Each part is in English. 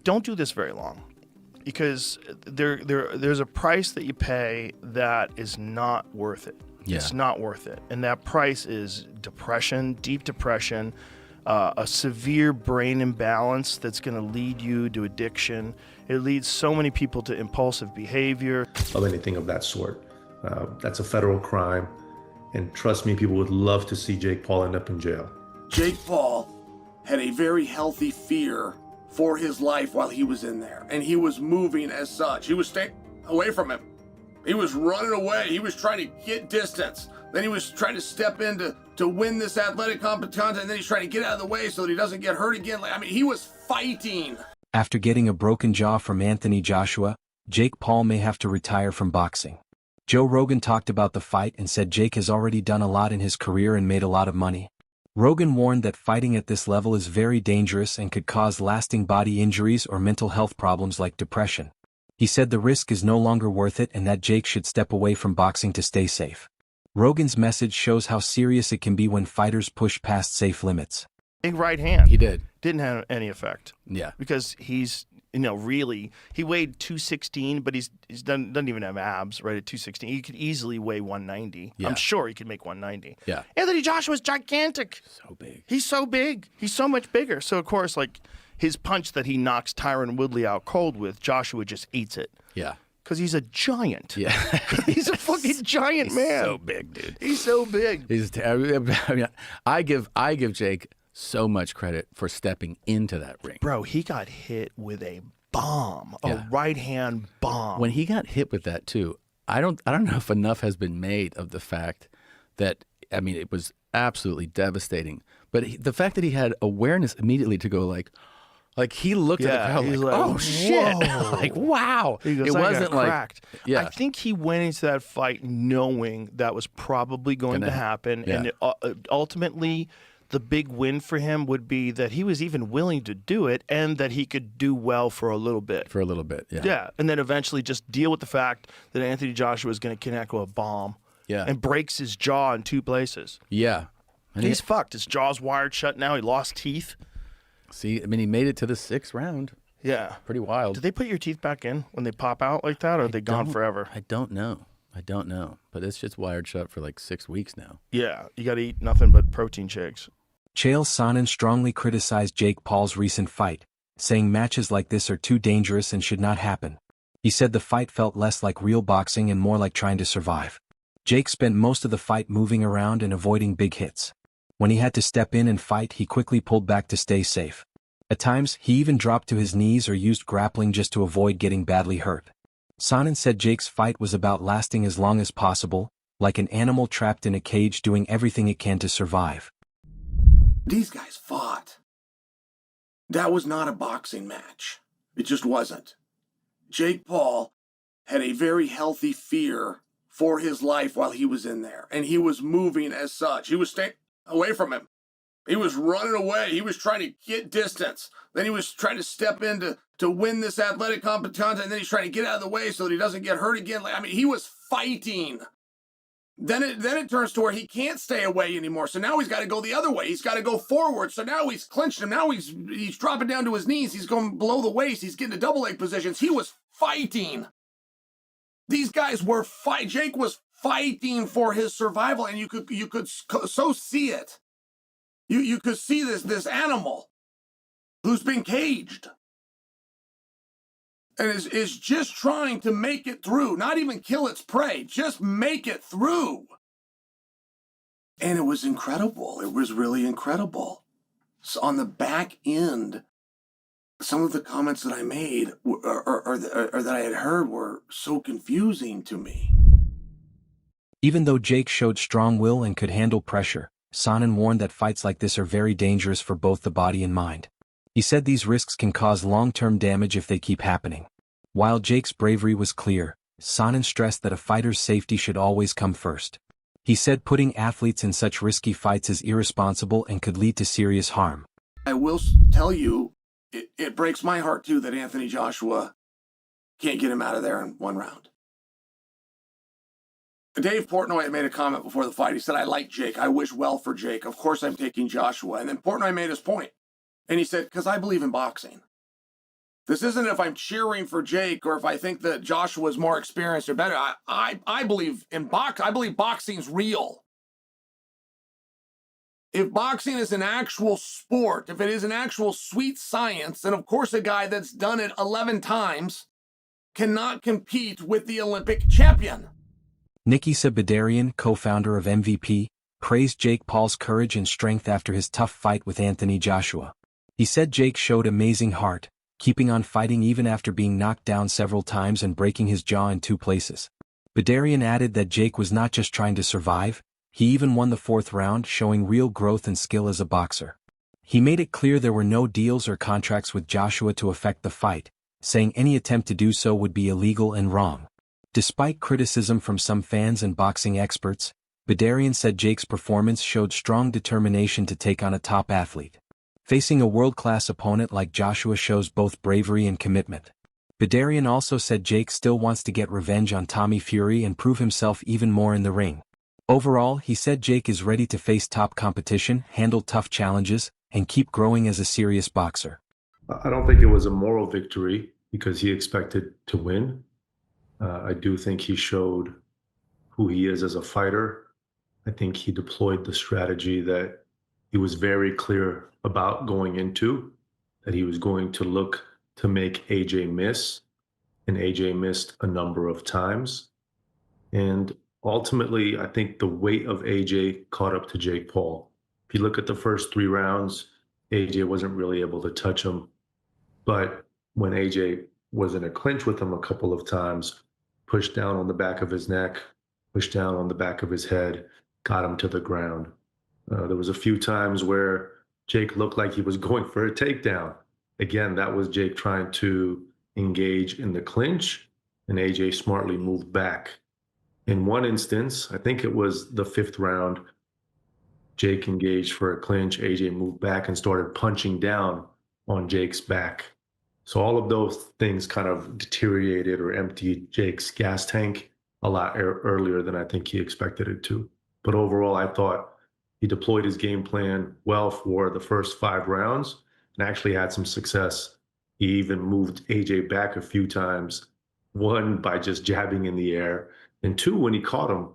don't do this very long, because there's a price that you pay that is not worth it. Yeah. It's not worth it. And that price is depression, deep depression, a severe brain imbalance that's going to lead you to addiction. It leads so many people to impulsive behavior. Of anything of that sort. That's a federal crime. And trust me, people would love to see Jake Paul end up in jail. Jake Paul had a very healthy fear for his life while he was in there. And he was moving as such. He was staying away from him. He was running away. He was trying to get distance. Then he was trying to step in to win this athletic competition. And then he's trying to get out of the way so that he doesn't get hurt again. I mean, he was fighting. After getting a broken jaw from Anthony Joshua, Jake Paul may have to retire from boxing. Joe Rogan talked about the fight and said Jake has already done a lot in his career and made a lot of money. Rogan warned that fighting at this level is very dangerous and could cause lasting body injuries or mental health problems like depression. He said the risk is no longer worth it and that Jake should step away from boxing to stay safe. Rogan's message shows how serious it can be when fighters push past safe limits. Big right hand. He did. Didn't have any effect. Yeah. Because he's, really, he weighed 216, but he's doesn't even have abs, right, at 216. He could easily weigh 190. Yeah. I'm sure he could make 190. Yeah. Anthony Joshua's gigantic. So big. He's so big. He's so much bigger. So, of course, like, his punch that he knocks Tyron Woodley out cold with, Joshua just eats it. Yeah. Because he's a giant. Yeah. He's a fucking giant man. So big, dude. He's so big. I give Jake so much credit for stepping into that ring. Bro, he got hit with a bomb, Yeah. a right-hand bomb. When he got hit with that too, I don't know if enough has been made of the fact that, it was absolutely devastating. But the fact that he had awareness immediately to go like he looked at the crowd he's like, oh shit, "Whoa." like wow. He goes, It "I got wasn't like cracked." yeah. I think he went into that fight knowing that was probably going to happen, yeah. and ultimately, the big win for him would be that he was even willing to do it, and that he could do well for a little bit. For a little bit, yeah. Yeah, and then eventually just deal with the fact that Anthony Joshua is going to connect with a bomb, Yeah. and breaks his jaw in 2 places. Yeah. And He's fucked. His jaw's wired shut now. He lost teeth. he made it to the 6th round. Yeah. Pretty wild. Did they put your teeth back in when they pop out like that, or are they gone forever? I don't know. But it's just wired shut for like 6 weeks now. Yeah, you got to eat nothing but protein shakes. Chael Sonnen strongly criticized Jake Paul's recent fight, saying matches like this are too dangerous and should not happen. He said the fight felt less like real boxing and more like trying to survive. Jake spent most of the fight moving around and avoiding big hits. When he had to step in and fight, he quickly pulled back to stay safe. At times, he even dropped to his knees or used grappling just to avoid getting badly hurt. Sonnen said Jake's fight was about lasting as long as possible, like an animal trapped in a cage doing everything it can to survive. These guys fought. That was not a boxing match. It just wasn't. Jake Paul had a very healthy fear for his life while he was in there. And he was moving as such. He was staying away from him. He was running away. He was trying to get distance. Then he was trying to step in to win this athletic competition. And then he's trying to get out of the way so that he doesn't get hurt again. He was fighting. Then it turns to where he can't stay away anymore. So now he's got to go the other way. He's got to go forward. So now he's clinched him. Now he's dropping down to his knees. He's going below the waist. He's getting to double leg positions. He was fighting. These guys were Jake was fighting for his survival, and you could so see it. You could see this animal who's been caged and is just trying to make it through, not even kill its prey, just make it through. And it was incredible. It was really incredible. So on the back end, some of the comments that I made or that I had heard were so confusing to me. Even though Jake showed strong will and could handle pressure, Sonnen warned that fights like this are very dangerous for both the body and mind. He said these risks can cause long-term damage if they keep happening. While Jake's bravery was clear, Sonnen stressed that a fighter's safety should always come first. He said putting athletes in such risky fights is irresponsible and could lead to serious harm. I will tell you, it breaks my heart too that Anthony Joshua can't get him out of there in 1 round. Dave Portnoy had made a comment before the fight. He said, I like Jake. I wish well for Jake. Of course I'm taking Joshua. And then Portnoy made his point. And he said, because I believe in boxing. This isn't if I'm cheering for Jake or if I think that Joshua is more experienced or better. I believe I believe boxing's real. If boxing is an actual sport, if it is an actual sweet science, then of course a guy that's done it 11 times cannot compete with the Olympic champion. Nikisa Bedarian, co-founder of MVP, praised Jake Paul's courage and strength after his tough fight with Anthony Joshua. He said Jake showed amazing heart, keeping on fighting even after being knocked down several times and breaking his jaw in 2 places. Bedarian added that Jake was not just trying to survive, he even won the 4th round, showing real growth and skill as a boxer. He made it clear there were no deals or contracts with Joshua to affect the fight, saying any attempt to do so would be illegal and wrong. Despite criticism from some fans and boxing experts, Bedarian said Jake's performance showed strong determination to take on a top athlete. Facing a world-class opponent like Joshua shows both bravery and commitment. Bedarian also said Jake still wants to get revenge on Tommy Fury and prove himself even more in the ring. Overall, he said Jake is ready to face top competition, handle tough challenges, and keep growing as a serious boxer. I don't think it was a moral victory because he expected to win. I do think he showed who he is as a fighter. I think he deployed the strategy that he was very clear about going into, that he was going to look to make AJ miss, and AJ missed a number of times. And ultimately, I think the weight of AJ caught up to Jake Paul. If you look at the first 3 rounds, AJ wasn't really able to touch him. But when AJ was in a clinch with him a couple of times, pushed down on the back of his neck, pushed down on the back of his head, got him to the ground. There was a few times where Jake looked like he was going for a takedown. Again, that was Jake trying to engage in the clinch, and AJ smartly moved back. In one instance, I think it was the 5th round, Jake engaged for a clinch, AJ moved back and started punching down on Jake's back. So all of those things kind of deteriorated or emptied Jake's gas tank a lot earlier than I think he expected it to. But overall, I thought he deployed his game plan well for the first 5 rounds and actually had some success. He even moved AJ back a few times, 1 by just jabbing in the air, and 2, when he caught him,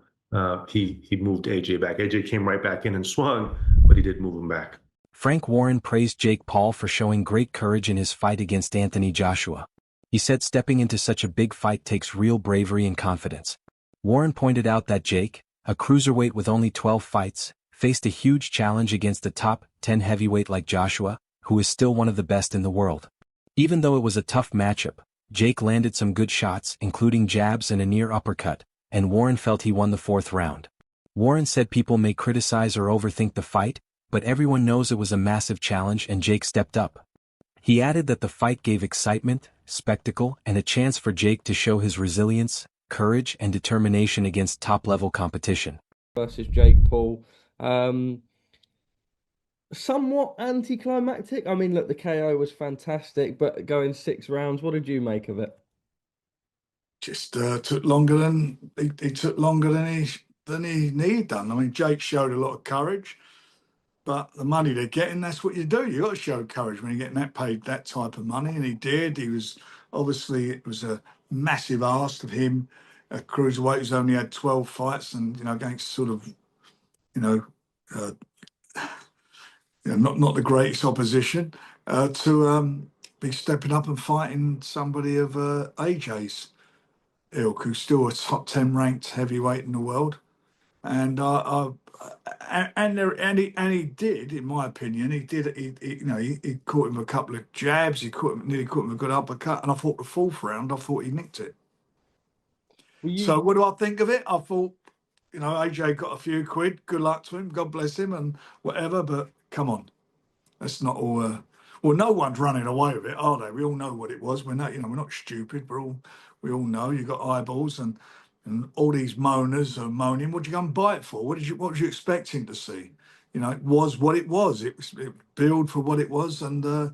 he moved AJ back. AJ came right back in and swung, but he did move him back. Frank Warren praised Jake Paul for showing great courage in his fight against Anthony Joshua. He said stepping into such a big fight takes real bravery and confidence. Warren pointed out that Jake, a cruiserweight with only 12 fights, faced a huge challenge against a top 10 heavyweight like Joshua, who is still one of the best in the world. Even though it was a tough matchup, Jake landed some good shots, including jabs and a near uppercut, and Warren felt he won the 4th round. Warren said people may criticize or overthink the fight, but everyone knows it was a massive challenge and Jake stepped up. He added that the fight gave excitement, spectacle, and a chance for Jake to show his resilience, courage, and determination against top-level competition. Versus Jake Paul. Somewhat anticlimactic. I mean, look, the KO was fantastic, but going 6 rounds, what did you make of it? Just took longer than he took longer than he needed done. I mean, Jake showed a lot of courage, but the money they're getting, that's what you do. You got to show courage when you're getting that paid that type of money, and he did. He was obviously, it was a massive ask of him, a cruiserweight who's only had 12 fights, and against sort of not the greatest opposition, to be stepping up and fighting somebody of AJ's ilk, who's still a top 10 ranked heavyweight in the world. And he did, in my opinion, he caught him a couple of jabs, nearly caught him a good uppercut, and I thought the 4th round, I thought he nicked it. So what do I think of it? I thought, AJ got a few quid, good luck to him, God bless him, and whatever, but come on, that's not all. Well, no one's running away with it, are they? We all know what it was. We're not, we're not stupid. We all know you got eyeballs, and all these moaners are moaning. What did you go and buy it for? What was you expecting to see? It was what it was. It billed for what it was, and that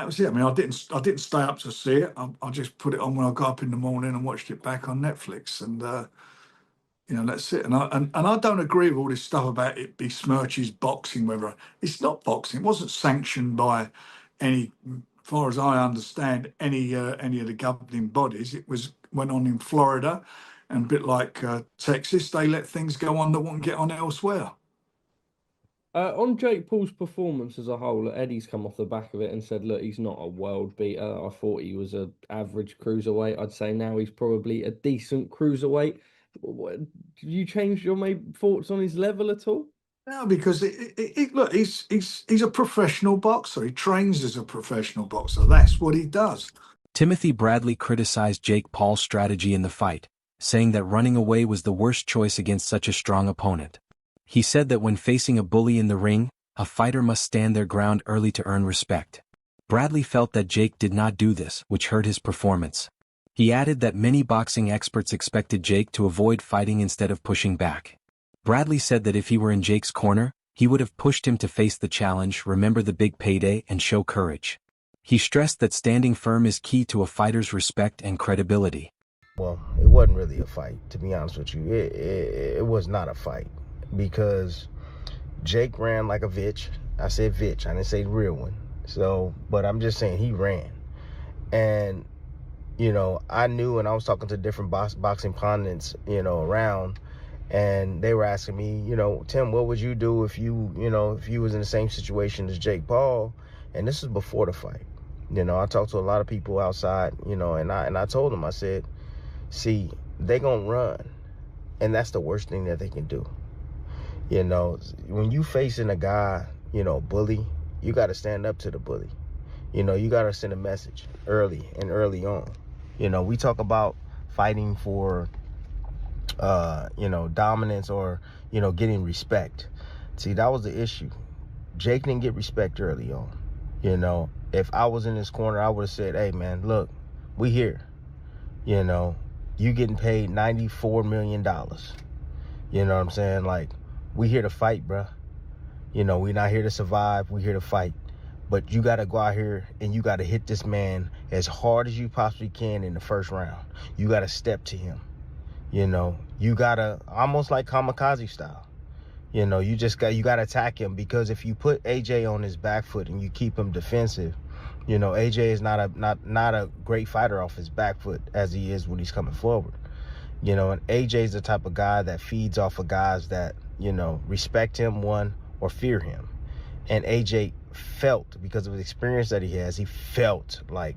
was it. I mean, I didn't stay up to see it. I just put it on when I got up in the morning and watched it back on Netflix, and that's it. And I don't agree with all this stuff about it besmirches boxing. Whether it's not boxing, it wasn't sanctioned by any far as I understand, any of the governing bodies, went on in Florida, and a bit like Texas, they let things go on that won't get on elsewhere. On Jake Paul's performance as a whole, Eddie's come off the back of it and said, look, he's not a world beater. I thought he was an average cruiserweight. I'd say now he's probably a decent cruiserweight. Have you changed your thoughts on his level at all? No, because look, he's a professional boxer. He trains as a professional boxer. That's what he does. Timothy Bradley criticized Jake Paul's strategy in the fight, saying that running away was the worst choice against such a strong opponent. He said that when facing a bully in the ring, a fighter must stand their ground early to earn respect. Bradley felt that Jake did not do this, which hurt his performance. He added that many boxing experts expected Jake to avoid fighting instead of pushing back. Bradley said that if he were in Jake's corner, he would have pushed him to face the challenge, remember the big payday, and show courage. He stressed that standing firm is key to a fighter's respect and credibility. Well, it wasn't really a fight, to be honest with you. It was not a fight because Jake ran like a bitch. I said bitch, I didn't say the real one. So, but I'm just saying he ran. And, you know, I knew, and I was talking to different boxing pundits, you know, around, and they were asking me, you know, Tim, what would you do if you was in the same situation as Jake Paul? And this is before the fight. You know, I talked to a lot of people outside, you know, and I told them, I said, see, they gonna run, and that's the worst thing that they can do. You know, when you facing a guy, you know, bully, you got to stand up to the bully. You know, you got to send a message early on. You know, we talk about fighting for, you know, dominance or, you know, getting respect. See, that was the issue. Jake didn't get respect early on. You know, if I was in his corner, I would have said, hey, man, look, we here. You know, you getting paid $94 million. You know what I'm saying? Like, we here to fight, bruh. You know, we not here to survive. We here to fight. But you got to go out here and you got to hit this man as hard as you possibly can in the first round. You got to step to him. You know, you got to, almost like kamikaze style. You know, you got to attack him, because if you put AJ on his back foot and you keep him defensive, you know, AJ is not a great fighter off his back foot as he is when he's coming forward. You know, and AJ is the type of guy that feeds off of guys that, you know, respect him, one, or fear him. And AJ felt, because of the experience that he has, he felt like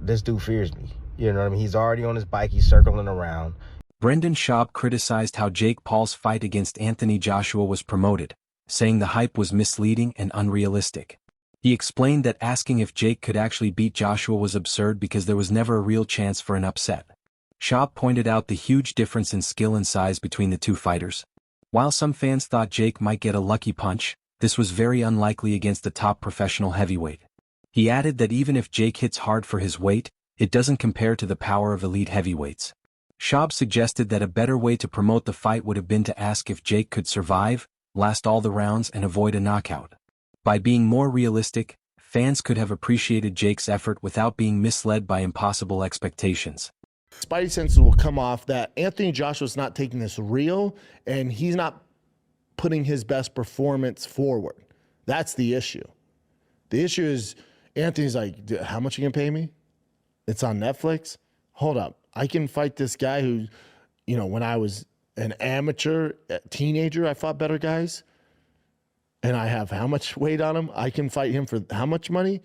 this dude fears me. You know what I mean? He's already on his bike, he's circling around. Brendan Schaub criticized how Jake Paul's fight against Anthony Joshua was promoted, saying the hype was misleading and unrealistic. He explained that asking if Jake could actually beat Joshua was absurd because there was never a real chance for an upset. Schaub pointed out the huge difference in skill and size between the two fighters. While some fans thought Jake might get a lucky punch, this was very unlikely against the top professional heavyweight. He added that even if Jake hits hard for his weight, it doesn't compare to the power of elite heavyweights. Schaub suggested that a better way to promote the fight would have been to ask if Jake could survive, last all the rounds, and avoid a knockout. By being more realistic, fans could have appreciated Jake's effort without being misled by impossible expectations. Spidey senses will come off that Anthony Joshua's not taking this real, and he's not putting his best performance forward. That's the issue. The issue is Anthony's like, how much you gonna pay me? It's on Netflix? Hold up. I can fight this guy who, you know, when I was an amateur teenager, I fought better guys. And I have how much weight on him? I can fight him for how much money?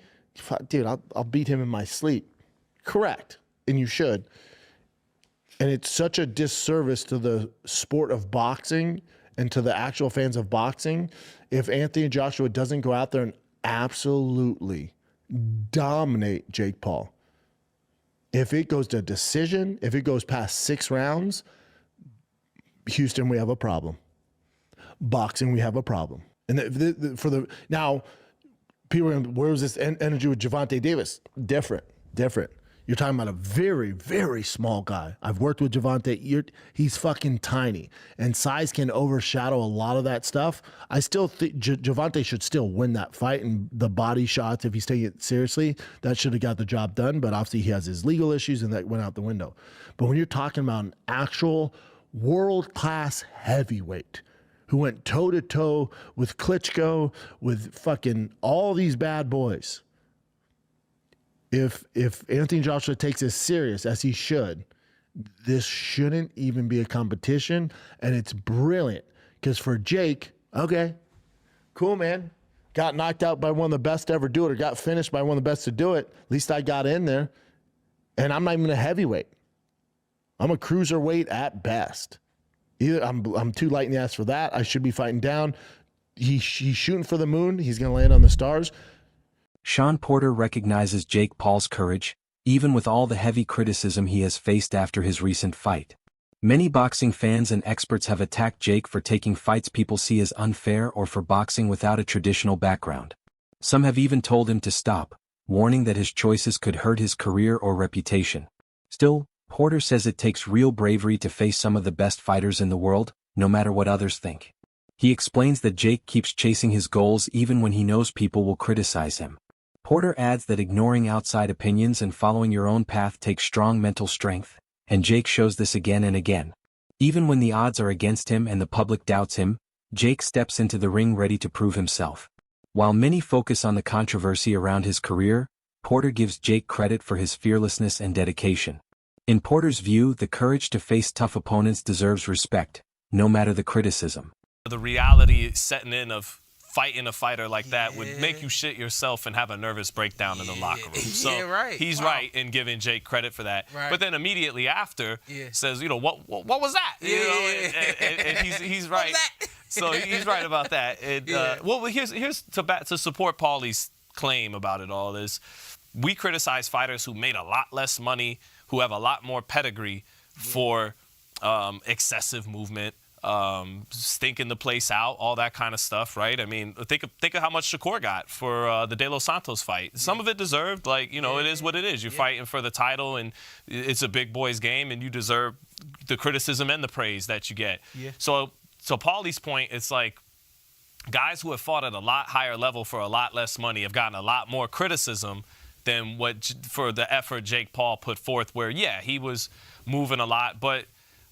Dude, I'll beat him in my sleep. Correct. And you should. And it's such a disservice to the sport of boxing and to the actual fans of boxing if Anthony Joshua doesn't go out there and absolutely dominate Jake Paul. If it goes to decision, if it goes past 6 rounds, Houston, we have a problem. Boxing, we have a problem. And now, people are going, where was this energy with Gervonta Davis? Different. You're talking about a very, very small guy. I've worked with Gervonta. He's fucking tiny. And size can overshadow a lot of that stuff. I still think Gervonta should still win that fight. And the body shots, if he's taking it seriously, that should have got the job done. But obviously he has his legal issues and that went out the window. But when you're talking about an actual world-class heavyweight who went toe-to-toe with Klitschko, with fucking all these bad boys, if Anthony Joshua takes this serious as he should, this shouldn't even be a competition, and it's brilliant because for Jake, okay, cool, man. Got knocked out by one of the best to ever do it, or got finished by one of the best to do it. At least I got in there, and I'm not even a heavyweight. I'm a cruiserweight at best. Either I'm too light in the ass for that. I should be fighting down. He's shooting for the moon. He's going to land on the stars. Sean Porter recognizes Jake Paul's courage, even with all the heavy criticism he has faced after his recent fight. Many boxing fans and experts have attacked Jake for taking fights people see as unfair or for boxing without a traditional background. Some have even told him to stop, warning that his choices could hurt his career or reputation. Still, Porter says it takes real bravery to face some of the best fighters in the world, no matter what others think. He explains that Jake keeps chasing his goals even when he knows people will criticize him. Porter adds that ignoring outside opinions and following your own path takes strong mental strength, and Jake shows this again and again. Even when the odds are against him and the public doubts him, Jake steps into the ring ready to prove himself. While many focus on the controversy around his career, Porter gives Jake credit for his fearlessness and dedication. In Porter's view, the courage to face tough opponents deserves respect, no matter the criticism. The reality setting in of fighting a fighter like that would make you shit yourself and have a nervous breakdown in the locker room. So he's right in giving Jake credit for that. But then immediately after says, you know, what was that? You know, and he's right. So he's right about that. And, well, here's to support Paulie's claim about it all is we criticize fighters who made a lot less money, who have a lot more pedigree for excessive movement, stinking the place out, all that kind of stuff, right? I mean, think of how much Shakur got for the De Los Santos fight. Some of it deserved, like, you know, it is what it is. You're fighting for the title, and it's a big boys game, and you deserve the criticism and the praise that you get. So Paulie's point, it's like guys who have fought at a lot higher level for a lot less money have gotten a lot more criticism than for the effort Jake Paul put forth, where, yeah, he was moving a lot. But,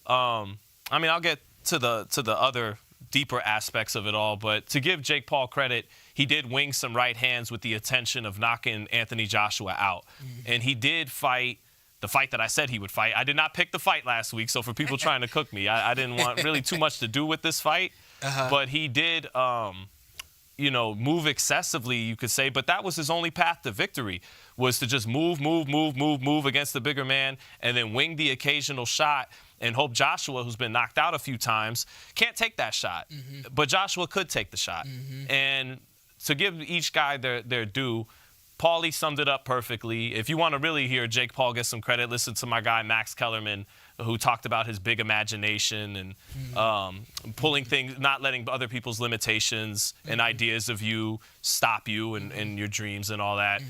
I mean, I'll get to the other deeper aspects of it all, but to give Jake Paul credit, he did wing some right hands with the intention of knocking Anthony Joshua out. And he did fight the fight that I said he would fight. I did not pick the fight last week, so for people trying to cook me, I didn't want really too much to do with this fight. But he did, you know, move excessively, you could say, but that was his only path to victory, was to just move against the bigger man and then wing the occasional shot and hope Joshua, who's been knocked out a few times, can't take that shot. But Joshua could take the shot. And to give each guy their due, Paulie summed it up perfectly. If you want to really hear Jake Paul get some credit, listen to my guy Max Kellerman, who talked about his big imagination and pulling things, not letting other people's limitations and ideas of you stop you and your dreams and all that.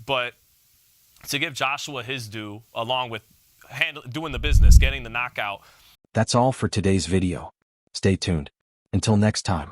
But to give Joshua his due, along with doing the business, getting the knockout. That's all for today's video. Stay tuned. Until next time.